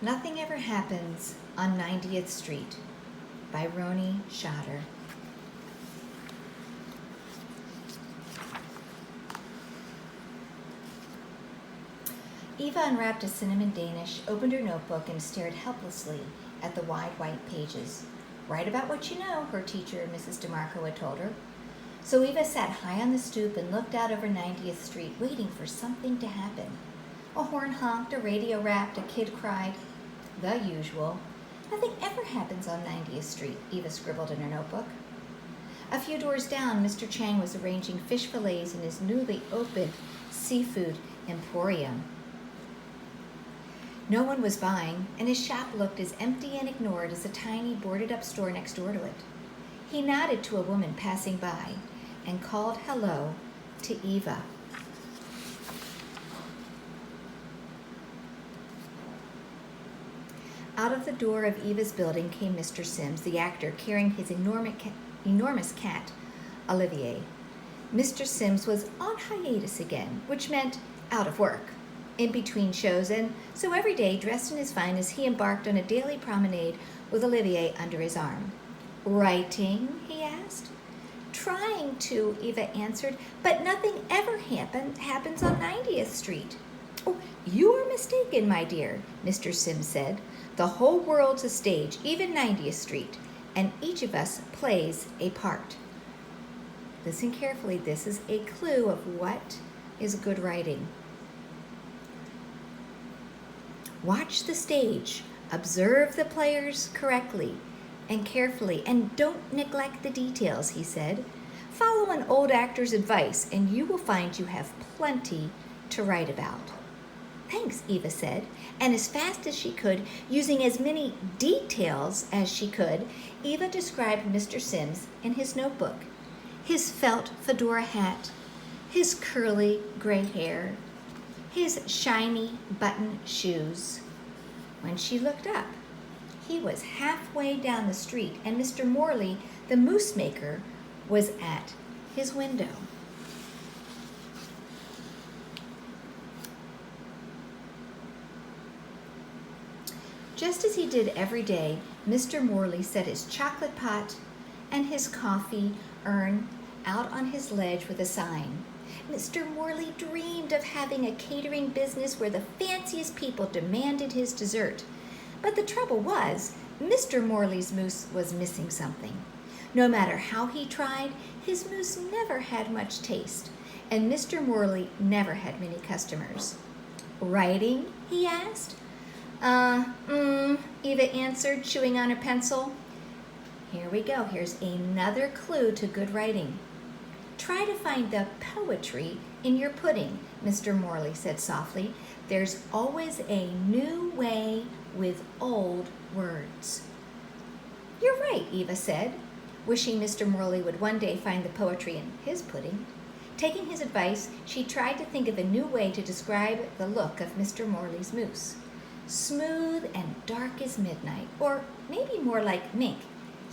Nothing Ever Happens on 90th Street by Roni Shatter. Eva unwrapped a cinnamon Danish, opened her notebook, and stared helplessly at the wide white pages. Write about what you know, her teacher, Mrs. DeMarco, had told her. So Eva sat high on the stoop and looked out over 90th Street, waiting for something to happen. A horn honked, a radio rapped, a kid cried. The usual. Nothing ever happens on 90th Street, Eva scribbled in her notebook. A few doors down, Mr. Chang was arranging fish fillets in his newly opened seafood emporium. No one was buying, and his shop looked as empty and ignored as a tiny boarded-up store next door to it. He nodded to a woman passing by and called hello to Eva. Out of the door of Eva's building came Mr. Sims, the actor, carrying his enormous cat, Olivier. Mr. Sims was on hiatus again, which meant out of work, in between shows, and so every day, dressed in his finest, he embarked on a daily promenade with Olivier under his arm. Writing? He asked. Trying to, Eva answered, but nothing ever happens on 90th Street. Oh, you are mistaken, my dear, Mr. Sims said. The whole world's a stage, even 90th Street, and each of us plays a part. Listen carefully. This is a clue of what is good writing. Watch the stage, observe the players correctly and carefully, and don't neglect the details, he said. Follow an old actor's advice, and you will find you have plenty to write about. Thanks, Eva said, and as fast as she could, using as many details as she could, Eva described Mr. Sims in his notebook. His felt fedora hat, his curly gray hair, his shiny button shoes. When she looked up, he was halfway down the street, and Mr. Morley, the moose maker, was at his window. Just as he did every day, Mr. Morley set his chocolate pot and his coffee urn out on his ledge with a sign. Mr. Morley dreamed of having a catering business where the fanciest people demanded his dessert. But the trouble was, Mr. Morley's moose was missing something. No matter how he tried, his moose never had much taste, and Mr. Morley never had many customers. Writing? He asked. Eva answered, chewing on her pencil. Here we go. Here's another clue to good writing. Try to find the poetry in your pudding, Mr. Morley said softly. There's always a new way with old words. You're right, Eva said, wishing Mr. Morley would one day find the poetry in his pudding. Taking his advice, she tried to think of a new way to describe the look of Mr. Morley's moose. Smooth and dark as midnight, or maybe more like mink.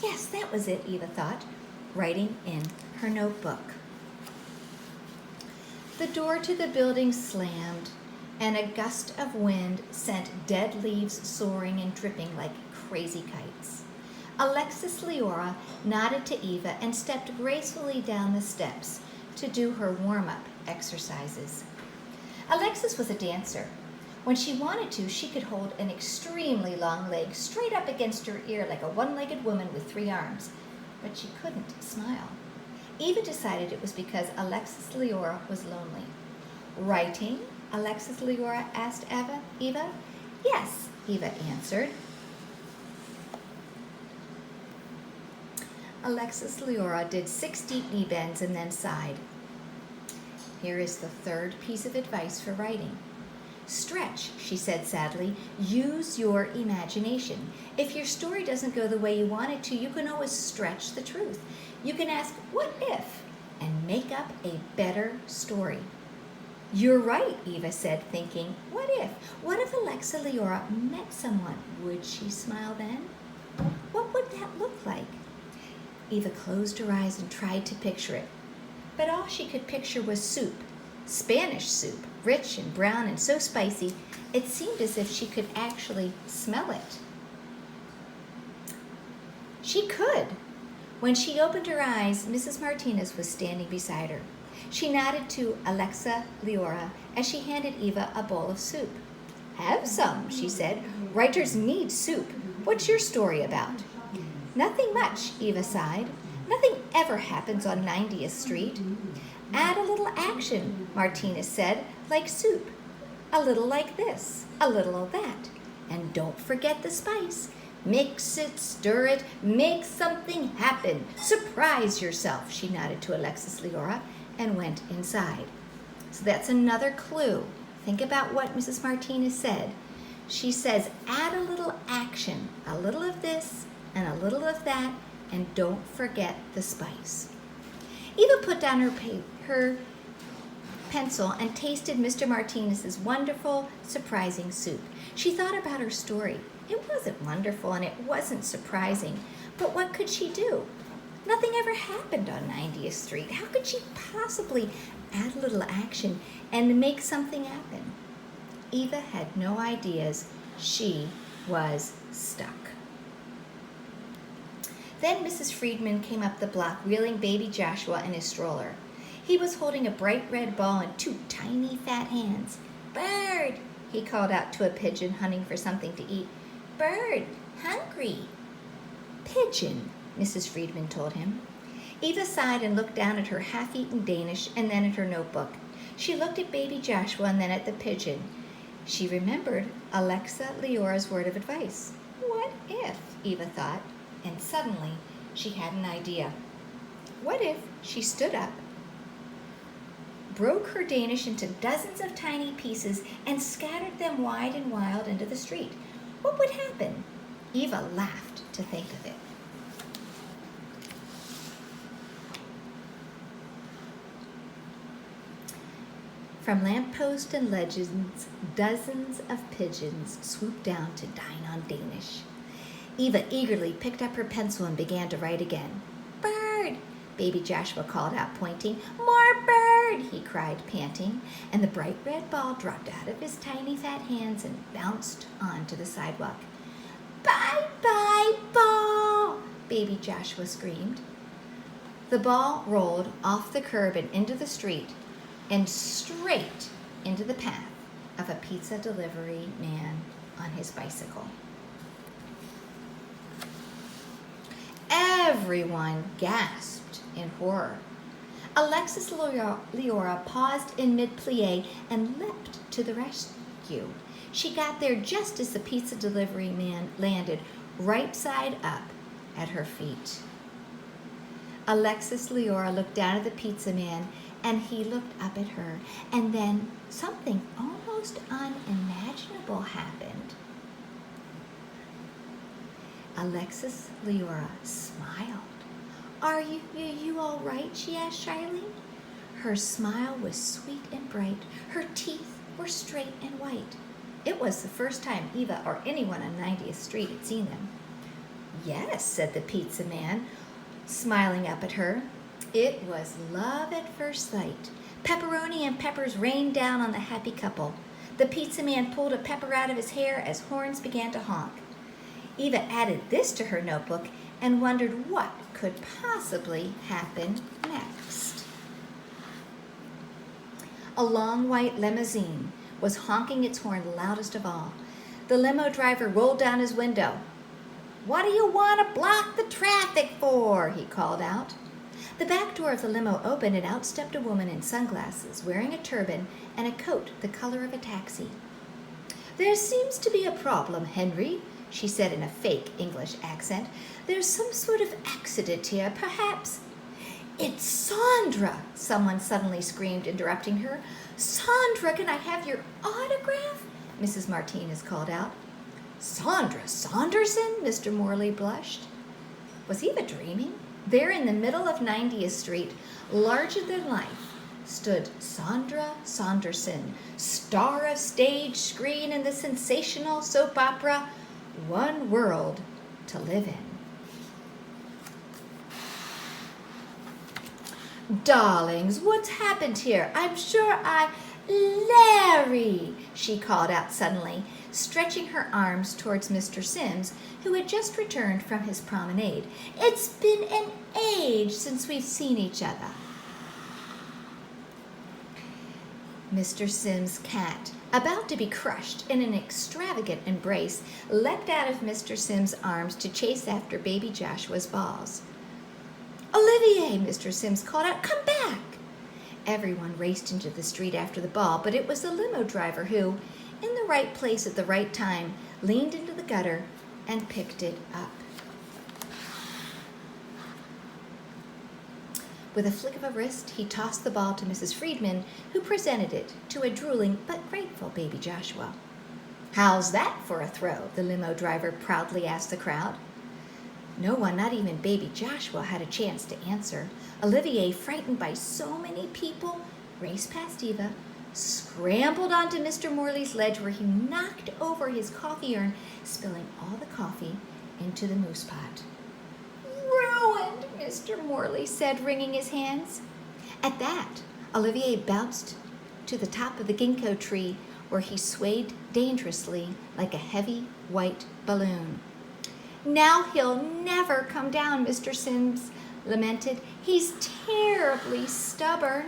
Yes, that was it, Eva thought, writing in her notebook. The door to the building slammed, and a gust of wind sent dead leaves soaring and dripping like crazy kites. Alexis Leora nodded to Eva and stepped gracefully down the steps to do her warm-up exercises. Alexis was a dancer. When she wanted to, she could hold an extremely long leg straight up against her ear like a one-legged woman with 3 arms, but she couldn't smile. Eva decided it was because Alexis Leora was lonely. Writing? Alexis Leora asked Eva. Yes, Eva answered. Alexis Leora did 6 deep knee bends and then sighed. Here is the third piece of advice for writing. Stretch, she said sadly. Use your imagination. If your story doesn't go the way you want it to, you can always stretch the truth. You can ask, what if, and make up a better story. You're right, Eva said, thinking, what if? What if Alexa Leora met someone? Would she smile then? What would that look like? Eva closed her eyes and tried to picture it. But all she could picture was soup, Spanish soup, rich and brown and so spicy, it seemed as if she could actually smell it. She could. When she opened her eyes, Mrs. Martinez was standing beside her. She nodded to Alexa Leora as she handed Eva a bowl of soup. "Have some," she said. "Writers need soup. What's your story about?" "Nothing much," Eva sighed. "Nothing ever happens on 90th Street. Add a little action," Martinez said, "like soup. A little like this, a little of that. And don't forget the spice. Mix it, stir it, make something happen. Surprise yourself," she nodded to Alexis Leora and went inside. So that's another clue. Think about what Mrs. Martinez said. She says, add a little action, a little of this and a little of that, and don't forget the spice. Eva put down her pencil and tasted Mr. Martinez's wonderful, surprising soup. She thought about her story. It wasn't wonderful and it wasn't surprising, but what could she do? Nothing ever happened on 90th Street. How could she possibly add a little action and make something happen? Eva had no ideas. She was stuck. Then Mrs. Friedman came up the block, wheeling baby Joshua in his stroller. He was holding a bright red ball in two tiny fat hands. "Bird," he called out to a pigeon hunting for something to eat. "Bird, hungry." "Pigeon," Mrs. Friedman told him. Eva sighed and looked down at her half-eaten Danish and then at her notebook. She looked at baby Joshua and then at the pigeon. She remembered Alexa Leora's word of advice. What if, Eva thought, and suddenly she had an idea. What if she stood up, broke her Danish into dozens of tiny pieces, and scattered them wide and wild into the street? What would happen? Eva laughed to think of it. From lamppost and legends, dozens of pigeons swooped down to dine on Danish. Eva eagerly picked up her pencil and began to write again. "Bird," baby Joshua called out, pointing. "More bird," he cried, panting, and the bright red ball dropped out of his tiny fat hands and bounced onto the sidewalk. "Bye-bye, ball," baby Joshua screamed. The ball rolled off the curb and into the street and straight into the path of a pizza delivery man on his bicycle. Everyone gasped in horror. Alexis Leora paused in mid-plie and leapt to the rescue. She got there just as the pizza delivery man landed, right side up at her feet. Alexis Leora looked down at the pizza man, and he looked up at her, and then something almost unimaginable happened. Alexis Leora smiled. "Are you all right?" she asked shyly. Her smile was sweet and bright. Her teeth were straight and white. It was the first time Eva or anyone on 90th Street had seen them. "Yes," said the pizza man, smiling up at her. It was love at first sight. Pepperoni and peppers rained down on the happy couple. The pizza man pulled a pepper out of his hair as horns began to honk. Eva added this to her notebook and wondered what could possibly happen next. A long white limousine was honking its horn loudest of all. The limo driver rolled down his window. "What do you want to block the traffic for?" he called out. The back door of the limo opened and out stepped a woman in sunglasses, wearing a turban and a coat the color of a taxi. "There seems to be a problem, Henry," she said in a fake English accent. "There's some sort of accident here, perhaps." "It's Sandra!" someone suddenly screamed, interrupting her. "Sandra, can I have your autograph?" Mrs. Martinez called out. "Sandra Saunderson?" Mr. Morley blushed. Was Eva dreaming? There in the middle of 90th Street, larger than life, stood Sandra Saunderson, star of stage, screen, and the sensational soap opera One World to Live In. "Darlings, what's happened here? I'm sure I Larry, she called out suddenly, stretching her arms towards Mr. Sims, who had just returned from his promenade. It's been an age since we've seen each other. Mr. Sims' cat, about to be crushed in an extravagant embrace, leapt out of Mr. Sims' arms to chase after baby Joshua's balls. Olivier, Mr. Sims called out, come back! Everyone raced into the street after the ball, but it was the limo driver who, in the right place at the right time, leaned into the gutter and picked it up. With a flick of a wrist, he tossed the ball to Mrs. Friedman, who presented it to a drooling but grateful baby Joshua. How's that for a throw? The limo driver proudly asked the crowd. No one, not even baby Joshua, had a chance to answer. Olivier, frightened by so many people, raced past Eva, scrambled onto Mr. Morley's ledge, where he knocked over his coffee urn, spilling all the coffee into the moose pot. Ruined, Mr. Morley said, wringing his hands. At that, Olivier bounced to the top of the ginkgo tree, where he swayed dangerously like a heavy white balloon. Now he'll never come down, Mr. Sims lamented. He's terribly stubborn.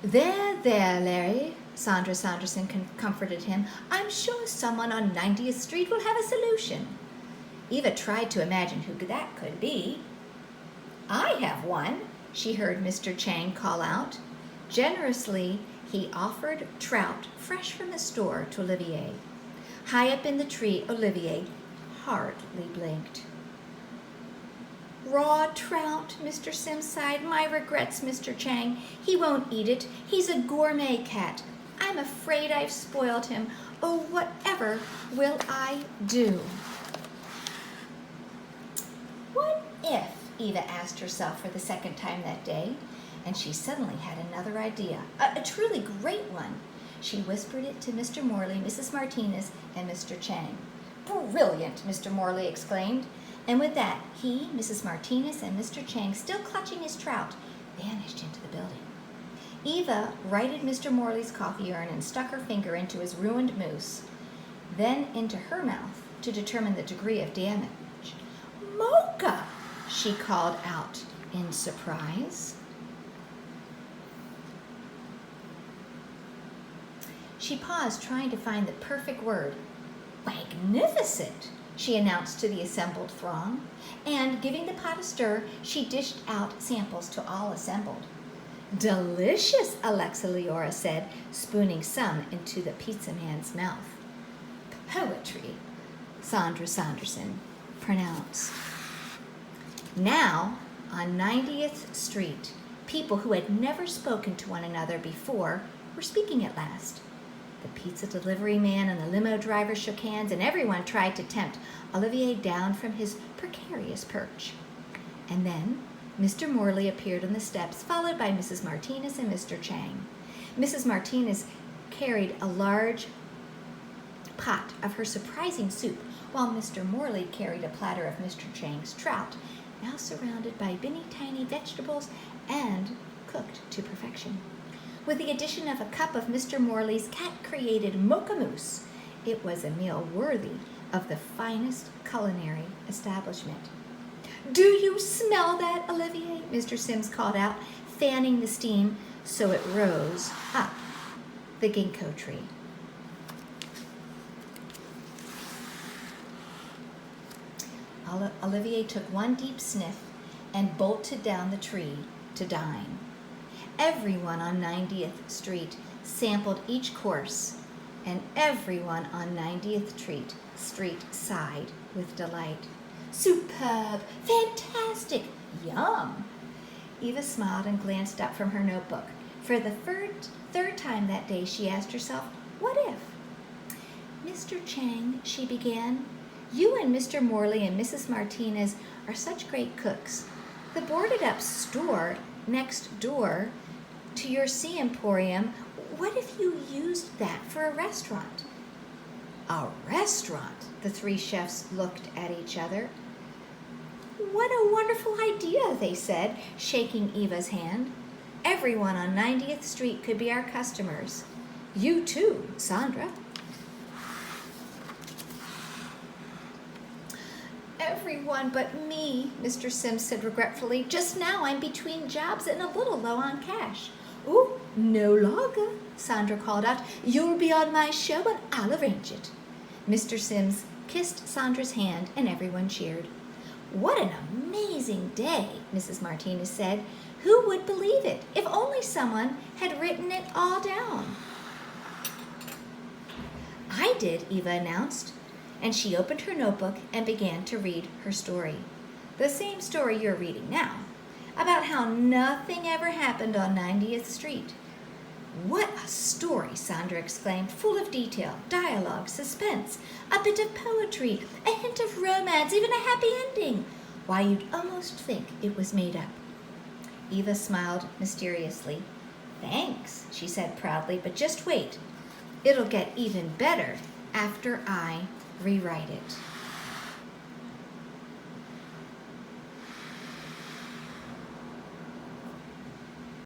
There, Larry, Sandra Saunderson comforted him. I'm sure someone on 90th Street will have a solution. Eva tried to imagine who that could be. I have one, she heard Mr. Chang call out. Generously, he offered trout fresh from the store to Olivier. High up in the tree, Olivier hardly blinked. Raw trout, Mr. Sims sighed. My regrets, Mr. Chang. He won't eat it. He's a gourmet cat. I'm afraid I've spoiled him. Oh, whatever will I do? What if, Eva asked herself for the second time that day, and she suddenly had another idea, a truly great one. She whispered it to Mr. Morley, Mrs. Martinez, and Mr. Chang. Brilliant, Mr. Morley exclaimed. And with that, he, Mrs. Martinez, and Mr. Chang, still clutching his trout, vanished into the building. Eva righted Mr. Morley's coffee urn and stuck her finger into his ruined moose, then into her mouth to determine the degree of damage. Mocha, she called out in surprise. She paused, trying to find the perfect word. Magnificent, she announced to the assembled throng, and, giving the pot a stir, she dished out samples to all assembled. Delicious, Alexa Leora said, spooning some into the pizza man's mouth. Poetry, Sandra Saunderson pronounced. Now, on 90th Street, people who had never spoken to one another before were speaking at last. The pizza delivery man and the limo driver shook hands, and everyone tried to tempt Olivier down from his precarious perch. And then Mr. Morley appeared on the steps, followed by Mrs. Martinez and Mr. Chang. Mrs. Martinez carried a large pot of her surprising soup, while Mr. Morley carried a platter of Mr. Chang's trout, now surrounded by tiny vegetables and cooked to perfection. With the addition of a cup of Mr. Morley's cat-created mocha mousse, it was a meal worthy of the finest culinary establishment. Do you smell that, Olivier? Mr. Sims called out, fanning the steam so it rose up the ginkgo tree. Olivier took one deep sniff and bolted down the tree to dine. Everyone on 90th Street sampled each course, and everyone on 90th Street sighed with delight. Superb! Fantastic! Yum! Eva smiled and glanced up from her notebook. For the third time that day, she asked herself, what if? Mr. Chang, she began, you and Mr. Morley and Mrs. Martinez are such great cooks. The boarded-up store next door to your Sea Emporium, what if you used that for a restaurant? A restaurant? The three chefs looked at each other. What a wonderful idea, they said, shaking Eva's hand. everyone on 90th Street could be our customers. You too, Sandra. Everyone but me, Mr. Sims said regretfully. Just now I'm between jobs and a little low on cash. Oh, no longer, Sandra called out. You'll be on my show and I'll arrange it. Mr. Sims kissed Sandra's hand and everyone cheered. What an amazing day, Mrs. Martinez said. Who would believe it if only someone had written it all down? I did, Eva announced, and she opened her notebook and began to read her story. The same story you're reading now, about how nothing ever happened on 90th Street. What a story, Sandra exclaimed, full of detail, dialogue, suspense, a bit of poetry, a hint of romance, even a happy ending. Why, you'd almost think it was made up. Eva smiled mysteriously. Thanks, she said proudly, but just wait. It'll get even better after I rewrite it.